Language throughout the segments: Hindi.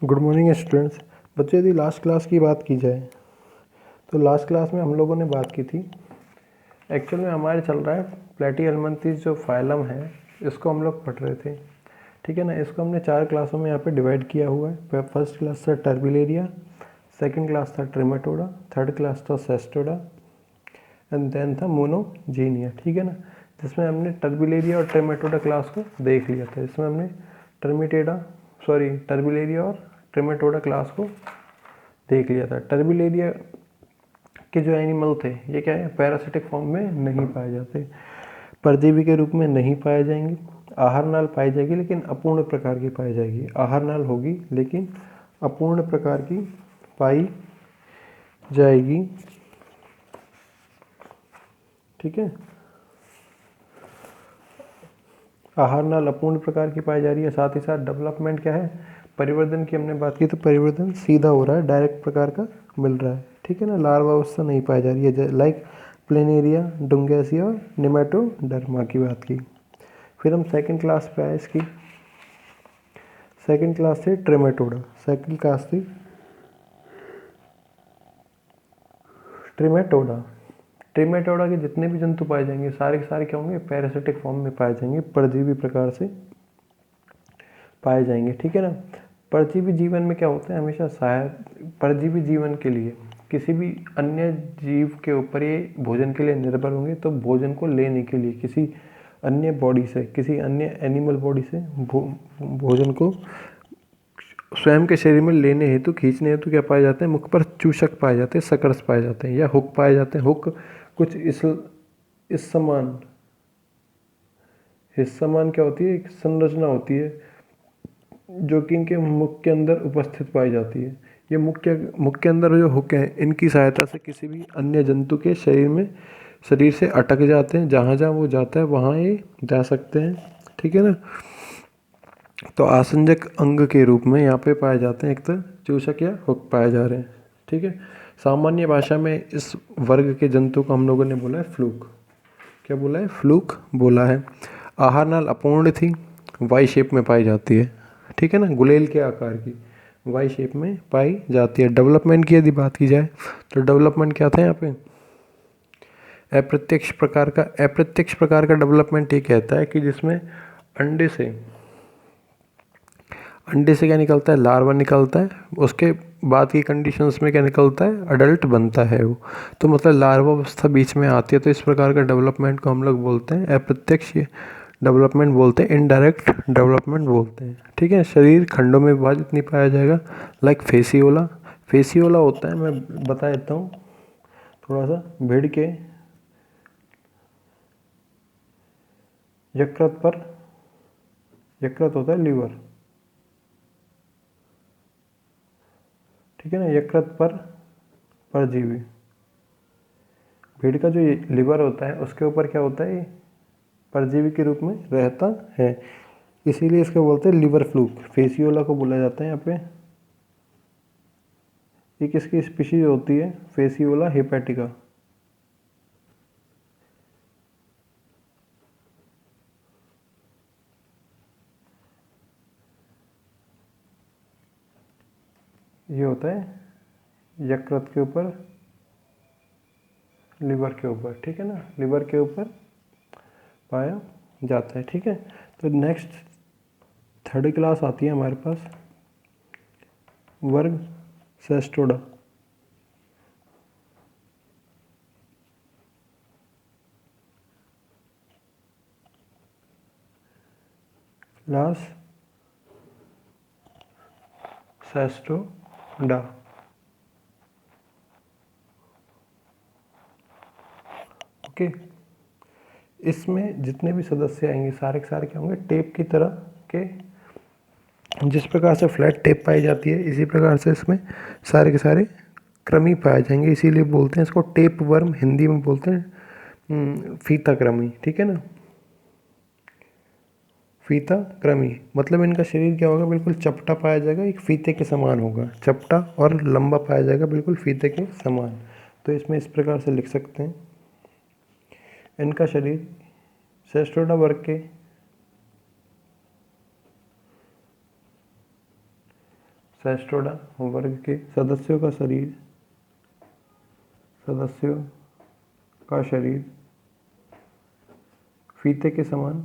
Good morning students. बच्चों, यदि लास्ट क्लास की बात की जाए तो लास्ट क्लास में हम लोगों ने बात की थी, एक्चुअल में हमारे चल रहा है प्लेटीहेल्मिन्थेस जो फाइलम है, इसको हम लोग पढ़ रहे थे। ठीक है ना। इसको हमने 4 क्लासों में यहाँ पे डिवाइड किया हुआ है। फर्स्ट क्लास था टर्बिलेरिया, सेकंड क्लास था ट्रेमेटोडा, थर्ड क्लास था सेस्टोडा एंड देन था मोनोजीनिया। ठीक है ना। जिसमें हमने टर्बिलेरिया और ट्रेमेटोडा क्लास को देख लिया था। इसमें हमने टर्बिलेरिया और ट्रेमेटोडा क्लास को देख लिया था। टर्बिलेरिया के जो एनिमल थे ये क्या है, पैरासिटिक फॉर्म में नहीं पाए जाते, परजीवी के रूप में नहीं पाए जाएंगे। आहार नाल पाई जाएगी लेकिन अपूर्ण प्रकार की पाई जाएगी। आहार नाल होगी लेकिन अपूर्ण प्रकार की पाई जाएगी। ठीक है। आहार नाल अपूर्ण प्रकार की पाई जा रही है। साथ ही साथ डेवलपमेंट क्या है, परिवर्धन की हमने बात की तो परिवर्धन सीधा हो रहा है, डायरेक्ट प्रकार का मिल रहा है। ठीक है ना। लार्वा अवस्था नहीं पाई जा रही है, लाइक प्लेनेरिया, डुंगेसिया और निमेटोडर्मा की बात की। फिर हम सेकंड क्लास पे आए इसकी। सेकंड क्लास थी ट्रेमेटोडा। सेकंड क्लास थी ट्रेमेटोडा। ट्रेमेटोडा के जितने भी जंतु पाए जाएंगे सारे के सारे क्या होंगे, पैरासिटिक फॉर्म में पाए जाएंगे, परजीवी प्रकार से पाए जाएंगे। ठीक है ना। परजीवी जीवन में क्या होता है, हमेशा सहायक परजीवी जीवन के लिए किसी भी अन्य जीव के ऊपर ये भोजन के लिए निर्भर होंगे, तो भोजन को लेने के लिए किसी अन्य बॉडी से, किसी अन्य एनिमल बॉडी से भोजन को स्वयं के शरीर में लेने हेतु, खींचने हेतु क्या पाए जाते हैं, मुख पर चूषक पाए जाते हैं, सकर्स पाए जाते हैं या हुक पाए जाते हैं। हुक कुछ इस समान क्या होती है, एक संरचना होती है जो कि इनके मुख के अंदर उपस्थित पाई जाती है। ये मुख के अंदर जो हुक है, इनकी सहायता से किसी भी अन्य जंतु के शरीर से अटक जाते हैं। जहाँ जहाँ वो जाता है वहाँ ये जा सकते हैं। ठीक है ना। तो आसंजक अंग के रूप में यहाँ पे पाए जाते हैं, एक तो चूषक या हुक पाए जा रहे हैं। ठीक है। सामान्य भाषा में इस वर्ग के जंतु को हम लोगों ने बोला है फ्लूक। क्या बोला है, फ्लूक बोला है। आहार नाल अपूर्ण थी, वाई शेप में पाई जाती है। ठीक है ना। गुलेल के आकार की वाई शेप में पाई जाती है। डेवलपमेंट की यदि बात की जाए तो डेवलपमेंट क्या था यहाँ पे, अप्रत्यक्ष प्रकार का डेवलपमेंट ये कहता है कि जिसमें अंडे से क्या निकलता है, लार्वा निकलता है। उसके बाद की कंडीशंस में क्या निकलता है, अडल्ट बनता है वो। तो मतलब लार्वा अवस्था बीच में आती है। तो इस प्रकार का डेवलपमेंट को हम लोग बोलते हैं अप्रत्यक्ष डेवलपमेंट बोलते हैं, इनडायरेक्ट डेवलपमेंट बोलते हैं। ठीक है। शरीर खंडों में विभाजित नहीं पाया जाएगा, लाइक फेसियोला होता है, मैं बता देता हूँ थोड़ा सा। भेड़ के यकृत होता है लीवर। ठीक है ना। यकृत पर परजीवी, भेड़ का जो लिवर होता है उसके ऊपर क्या होता है, परजीवी के रूप में रहता है, इसीलिए इसको बोलते हैं लिवर फ्लूक। फेसियोला को बोला जाता है यहाँ पे। एक इसकी स्पीशीज होती है फेसियोला हेपेटिका। ये होता है यकृत के ऊपर, लिवर के ऊपर। ठीक है ना। लिवर के ऊपर पाया जाता है। ठीक है। तो नेक्स्ट थर्ड क्लास आती है हमारे पास, वर्ग सेस्टोडा। Class Cestoda. ओके। इसमें जितने भी सदस्य आएंगे सारे के सारे क्या होंगे, टेप की तरह के। जिस प्रकार से फ्लैट टेप पाई जाती है इसी प्रकार से इसमें सारे के सारे क्रमी पाए जाएंगे, इसीलिए बोलते हैं इसको टेप वर्म, हिंदी में बोलते हैं फीता क्रमी। ठीक है ना। फीता क्रमी मतलब इनका शरीर क्या होगा, बिल्कुल चपटा पाया जाएगा, एक फीते के समान होगा, चपटा और लंबा पाया जाएगा, बिल्कुल फीते के समान। तो इसमें इस प्रकार से लिख सकते हैं, इनका शरीर सेस्टोडा वर्ग के सेस्ट्रोडा वर्ग के सदस्यों का शरीर, सदस्यों का शरीर फीते के समान,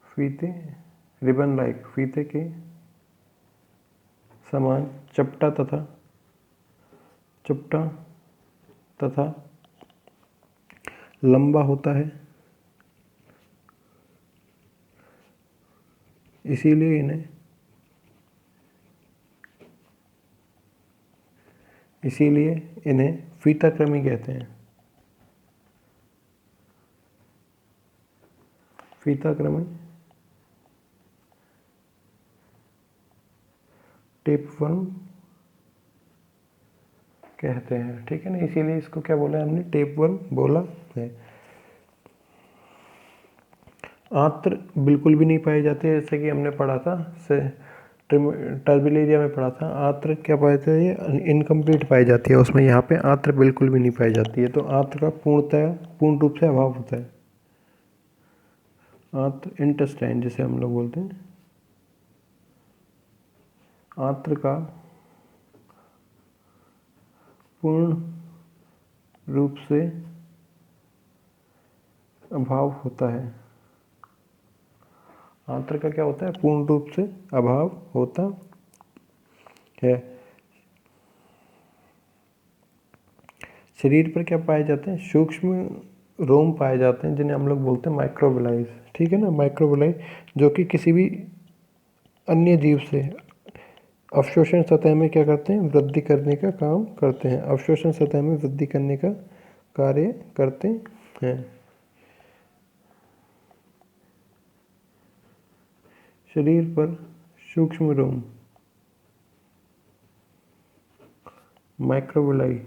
फीते रिबन लाइक, फीते के समान चपटा तथा लंबा होता है। इसीलिए इन्हें फीताकृमि कहते हैं। फीताकृमि टेपवर्म कहते हैं, ठीक है ना। इसीलिए इसको क्या बोला हमने, टेपवर्म बोला है। आंत्र बिल्कुल भी नहीं पाए जाते, जैसे कि हमने पढ़ा था टर्बिलेरिया में पढ़ा था। आंत्र क्या पाए जाते हैं, ये इनकम्प्लीट पाई जाती है उसमें, यहाँ पे आंत्र बिल्कुल भी नहीं पाई जाती है। तो आंत्र का पूर्ण रूप से अभाव होता है। आंत्र इंटेस्टाइन जिसे हम लोग बोलते हैं, आंत्र का पूर्ण रूप से अभाव होता है। आंत्र का क्या होता है, पूर्ण रूप से अभाव होता है। शरीर पर क्या पाए जाते हैं, सूक्ष्म रोम पाए जाते हैं, जिन्हें हम लोग बोलते हैं माइक्रोबिलाइज, ठीक है ना। माइक्रोबिलाई जो कि किसी भी अन्य जीव से अवशोषण सतह में क्या करते हैं, वृद्धि करने का काम करते हैं। अवशोषण सतह में वृद्धि करने का कार्य करते हैं। शरीर पर सूक्ष्म रोम माइक्रोबिलाई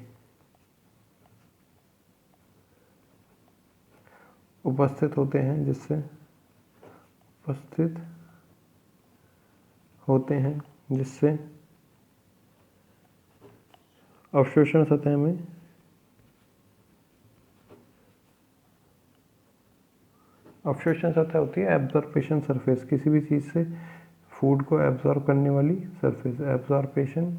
उपस्थित होते हैं, जिससे अवशोषण सतह में अवशोषण सतह होती है एब्जॉर्प्शन सरफेस, किसी भी चीज़ से फूड को एब्जॉर्ब करने वाली सरफेस, एब्जॉर्प्शन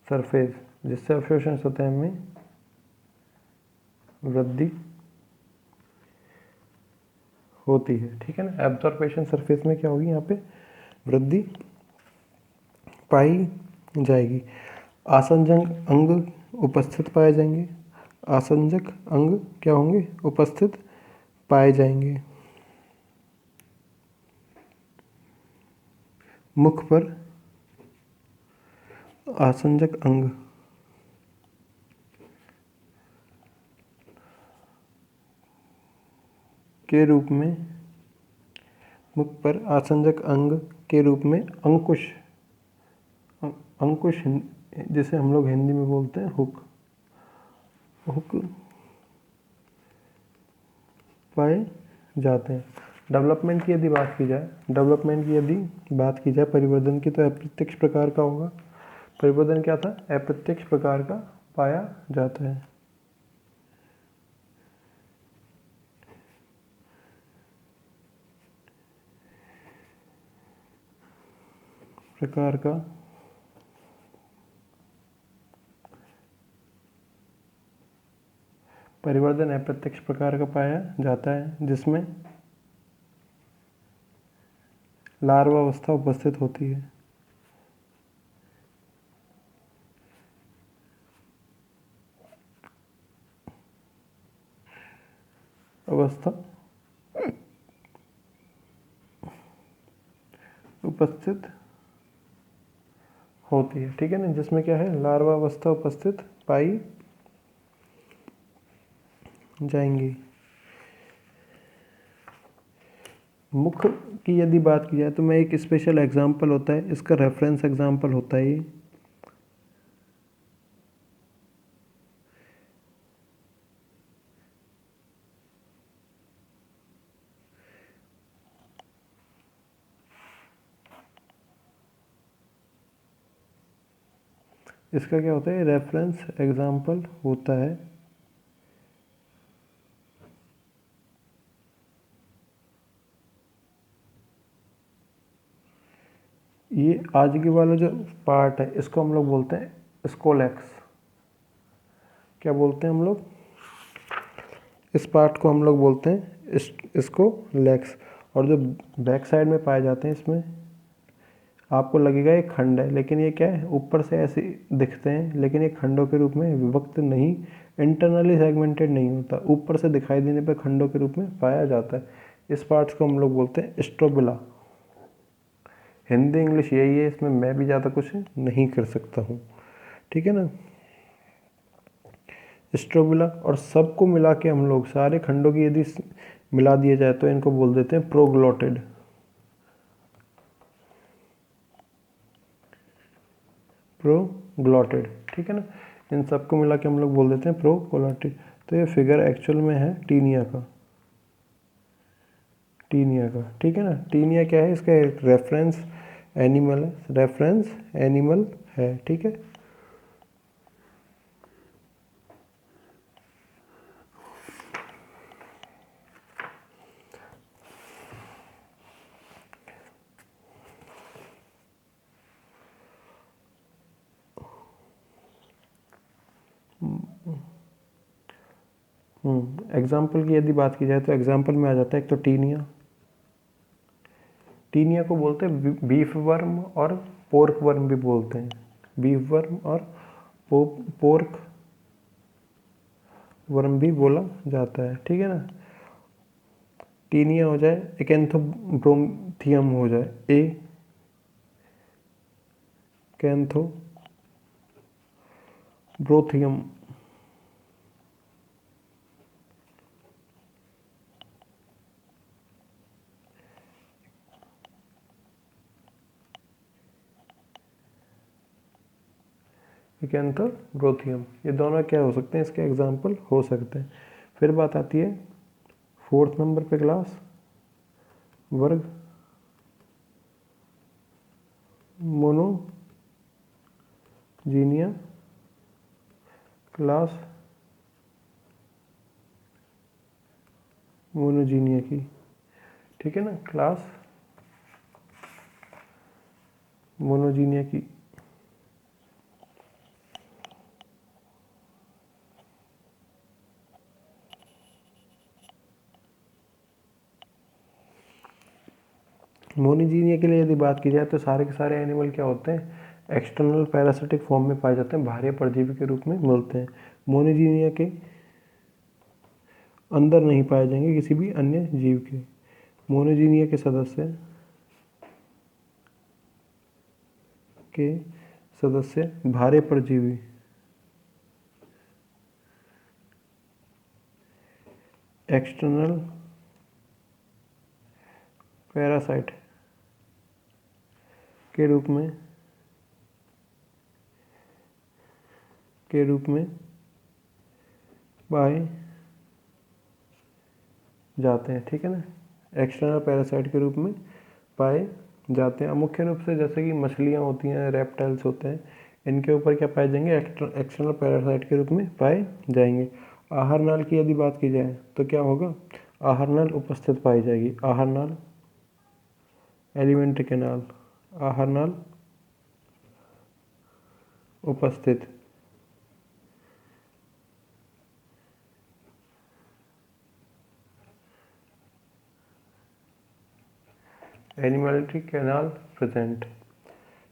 सरफेस, जिससे अवशोषण सतह में वृद्धि होती है, ठीक है ना। एब्जॉर्प्शन सरफेस में क्या होगी, यहाँ पे वृद्धि पाई जाएगी। आसंजक अंग उपस्थित पाए जाएंगे। आसंजक अंग क्या होंगे, उपस्थित पाए जाएंगे। मुख पर आसंजक अंग के रूप में, मुख पर आसंजक अंग के रूप में अंकुश जिसे हम लोग हिंदी में बोलते हैं हुक पाए जाते हैं। डेवलपमेंट की यदि बात की जाए परिवर्धन की, तो अप्रत्यक्ष प्रकार का होगा। परिवर्धन क्या था, अप्रत्यक्ष प्रकार का पाया जाता है। प्रकार का परिवर्धन अप्रत्यक्ष प्रकार का पाया जाता है, जिसमें लार्वा अवस्था उपस्थित होती है। अवस्था उपस्थित होती है, ठीक है ना। जिसमें क्या है, लार्वा अवस्था उपस्थित पाई जाएंगी। मुख की यदि बात की जाए तो मैं एक स्पेशल एग्जाम्पल होता है, इसका रेफरेंस एग्जाम्पल होता है ये। इसका क्या होता है, रेफरेंस एग्जाम्पल होता है। ये आगे वाला जो पार्ट है इसको हम लोग बोलते हैं स्कोलेक्स। क्या बोलते हैं हम लोग? इस पार्ट को हम लोग बोलते हैं इसको लेग्स। और जो बैक साइड में पाए जाते हैं इसमें आपको लगेगा ये खंड है, लेकिन ये क्या है, ऊपर से ऐसे दिखते हैं लेकिन ये खंडों के रूप में विभक्त नहीं, इंटरनली सेगमेंटेड नहीं होता, ऊपर से दिखाई देने पर खंडों के रूप में पाया जाता है। इस पार्ट्स को हम लोग बोलते हैं स्ट्रोबिला। हिंदी इंग्लिश यही है, इसमें मैं भी ज़्यादा कुछ नहीं कर सकता हूँ, ठीक है ना। स्ट्रोबिला। और सबको मिला के हम लोग सारे खंडों की यदि मिला दिया जाए तो इनको बोल देते हैं प्रोग्लोटिड। प्रोग्लोटिड, ठीक है ना। इन सबको मिला के हम लोग बोल देते हैं प्रोग्लोटिड। तो ये फिगर एक्चुअल में है टीनिया का, टीनिया का, ठीक है ना। टीनिया क्या है, इसका एक रेफरेंस एनिमल है, रेफरेंस एनिमल है, ठीक है। एग्जाम्पल की यदि बात की जाए तो एग्जाम्पल में आ जाता है एक तो टीनिया। टीनिया को बोलते हैं बीफ वर्म और पोर्क वर्म भी बोलते हैं, बीफ वर्म और पोर्क वर्म भी बोला जाता है, ठीक है ना। टीनिया हो जाए, एकेंथोब्रोथियम हो जाए, एकेंथोब्रोथियम, एकेंथोब्रोथियम, ये दोनों क्या हो सकते हैं, इसके एग्जाम्पल हो सकते हैं। फिर बात आती है 4th नंबर पे क्लास वर्ग मोनोजीनिया क्लास मोनोजीनिया की, ठीक है ना, क्लास मोनोजीनिया की। मोनोजीनिया के लिए यदि बात की जाए तो सारे के सारे एनिमल क्या होते हैं, एक्सटर्नल पैरासिटिक फॉर्म में पाए जाते हैं, बाहरी परजीवी के रूप में मिलते हैं। मोनोजीनिया के अंदर नहीं पाए जाएंगे किसी भी अन्य जीव के। मोनोजीनिया के सदस्य बाहरी परजीवी एक्सटर्नल पैरासाइट के रूप में पाए जाते हैं, ठीक है ना, एक्सटर्नल पैरासाइट के रूप में पाए जाते हैं। मुख्य रूप से जैसे कि मछलियाँ होती हैं, रेप्टाइल्स होते हैं, इनके ऊपर क्या पाए जाएंगे, एक्सटर्नल पैरासाइट के रूप में पाए जाएंगे। आहार नाल की यदि बात की जाए तो क्या होगा, आहार नाल उपस्थित पाई जाएगी, आहार नाल, एलिमेंट्री कैनाल, आहार नाल उपस्थित, एलिमेंट्री कैनाल प्रेजेंट,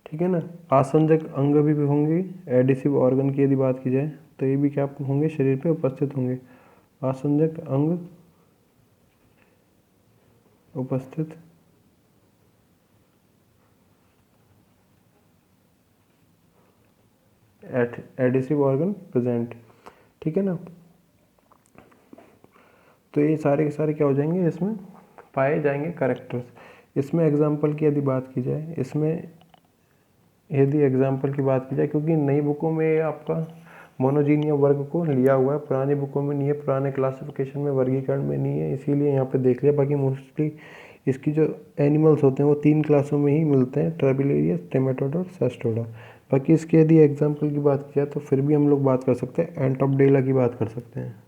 ठीक है ना। आसंजक अंग भी होंगे, एडिसिव ऑर्गन की यदि बात की जाए तो ये भी क्या होंगे, शरीर पे उपस्थित होंगे, आसंजक अंग उपस्थित, एडिसिव ऑर्गन प्रेजेंट, ठीक है ना। तो ये सारे के सारे क्या हो जाएंगे, इसमें पाए जाएंगे कैरेक्टर्स। इसमें एग्जाम्पल की यदि बात की जाए, इसमें यदि एग्जाम्पल की बात की जाए, क्योंकि नई बुकों में आपका मोनोजीनिया वर्ग को लिया हुआ है, पुरानी बुकों में नहीं है, पुराने क्लासिफिकेशन में वर्गीकरण में नहीं है, इसीलिए यहाँ पे देख लिया। बाकी मोस्टली इसकी जो एनिमल्स होते हैं वो 3 क्लासों में ही मिलते हैं, ट्रेबिलेरियस, ट्रेमेटोड और सेस्टोडा। बाकी इसके यदि एग्जाम्पल की बात की जाए तो फिर भी हम लोग बात कर सकते हैं, एंटोपडेला की बात कर सकते हैं।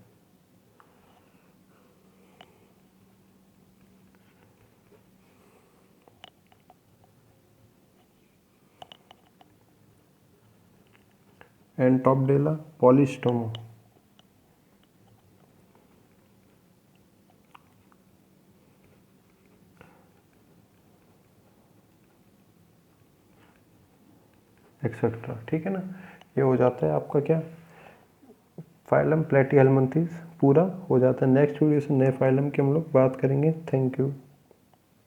एंटॉपडेला, पॉलीस्टोमा। एक्सेट्रा। ठीक है ना, ये हो जाता है आपका क्या, फाइलम प्लेटीहेलमिन्थेस पूरा हो जाता है। नेक्स्ट वीडियो से नए फाइलम की हम लोग बात करेंगे। Thank you.